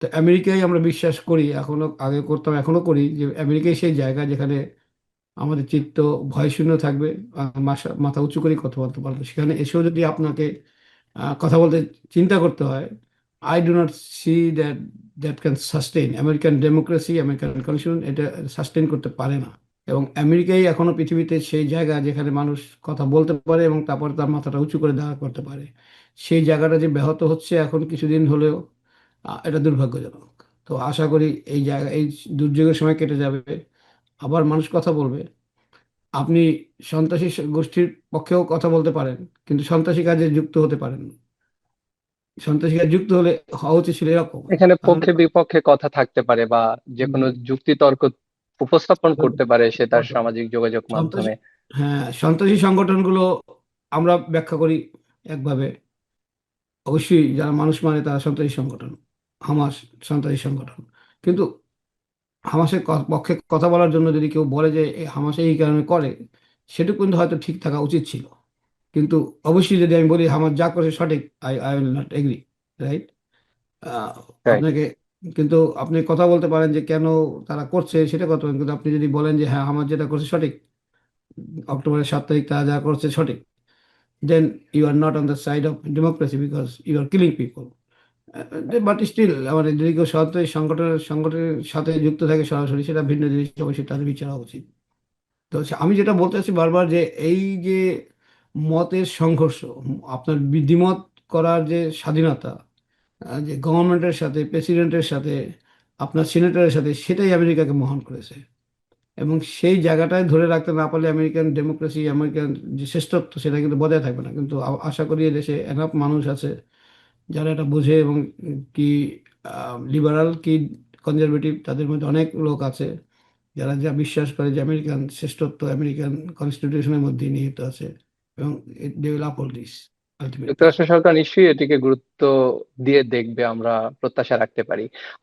তো আমেরিকায় আমরা বিশ্বাস করি, এখনো, আগে করতাম, এখনো করি, যে আমেরিকাই সেই জায়গা যেখানে আমাদের চিত্ত ভয়শূন্য থাকবে, মাথা উঁচু করে কথা বলতে পারবো। সেখানে এসেও যদি আপনাকে কথা বলতে চিন্তা করতে হয়, I do not see that that can sustain American democracy, American constitution, এটা সাস্টেইন করতে পারে না। এবং আমেরিকাই এখনো পৃথিবীতে সেই জায়গা যেখানে মানুষ কথা বলতে পারে এবং তারপর তার মাথাটা উঁচু করে দাঁড়া করতে পারে। সেই জায়গাটা যে ব্যাহত হচ্ছে এখন কিছুদিন হলেও, এটা দুর্ভাগ্যজনক। তো আশা করি এই জায়গা, এই দুর্যোগের সময় কেটে যাবে, আবার মানুষ কথা বলবে। আপনি সন্ত্রাসী গোষ্ঠীর পক্ষেও কথা বলতে পারেন, কিন্তু সন্ত্রাসী কাজে যুক্ত হতে পারেন না। সন্ত্রাসী কাজে যুক্ত হলে হওয়া উচিত ছিল এরকম। এখানে তাহলে পক্ষে বিপক্ষে কথা থাকতে পারে বা যে কোনো যুক্তি তর্ক উপস্থাপন করতে পারে সে তার সামাজিক যোগাযোগ সন্ত্রাসী, মাধ্যমে। হ্যাঁ, সন্ত্রাসী সংগঠনগুলো আমরা ব্যাখ্যা করি একভাবে। অবশ্যই যারা মানুষ মানে তারা সন্ত্রাসী সংগঠন, হামাস সন্ত্রাসী সংগঠন। কিন্তু হামাসের পক্ষে কথা বলার জন্য যদি কেউ বলে যে হামাস এই কারণে করে, সেটুকু কিন্তু হয়তো ঠিক থাকা উচিত ছিল। কিন্তু অবশ্যই যদি আমি বলি হামাস যা করছে সঠিক, I I will not agree, right? Right. আপনাকে, কিন্তু আপনি কথা বলতে পারেন যে কেন তারা করছে সেটা কথা বলেন, কিন্তু আপনি যদি বলেন যে হ্যাঁ হামাস যেটা করছে সঠিক, অক্টোবরের 7 তারিখ তারা যা করছে সঠিক, then you are not on the side of democracy because you are killing people. But still, আমাদের যদি কেউ সরকারি সংগঠনের সাথে যুক্ত থাকে সরাসরি, সেটা ভিন্ন জিনিস, অবশ্যই তাদের বিচার হওয়া উচিত। তো আমি যেটা বলতে চাচ্ছি বারবার, যে এই যে মতের সংঘর্ষ, আপনার দ্বিমত করার যে স্বাধীনতা, যে গভর্নমেন্টের সাথে, প্রেসিডেন্টের সাথে, আপনার সিনেটরের সাথে, সেটাই আমেরিকাকে মহান করেছে। এবং সেই জায়গাটায় ধরে রাখতে না পারলে আমেরিকান ডেমোক্রেসি, আমেরিকান যে শ্রেষ্ঠত্ব, সেটা কিন্তু বজায় থাকবে না। কিন্তু আশা করি দেশে এনাফ মানুষ আছে যারা এটা বোঝে, এবং কি লিবারাল কি কনজারভেটিভ, তাদের মধ্যে অনেক লোক আছে যারা যা বিশ্বাস করে যে আমেরিকান শ্রেষ্ঠত্ব আমেরিকান কনস্টিটিউশনের মধ্যে নিহিত আছে, এবং they will uphold this ultimately. যুক্তরাষ্ট্র সরকার নিশ্চয়ই এটিকে গুরুত্ব দিয়ে দেখবে, আমরা প্রত্যাশা রাখতে পারি।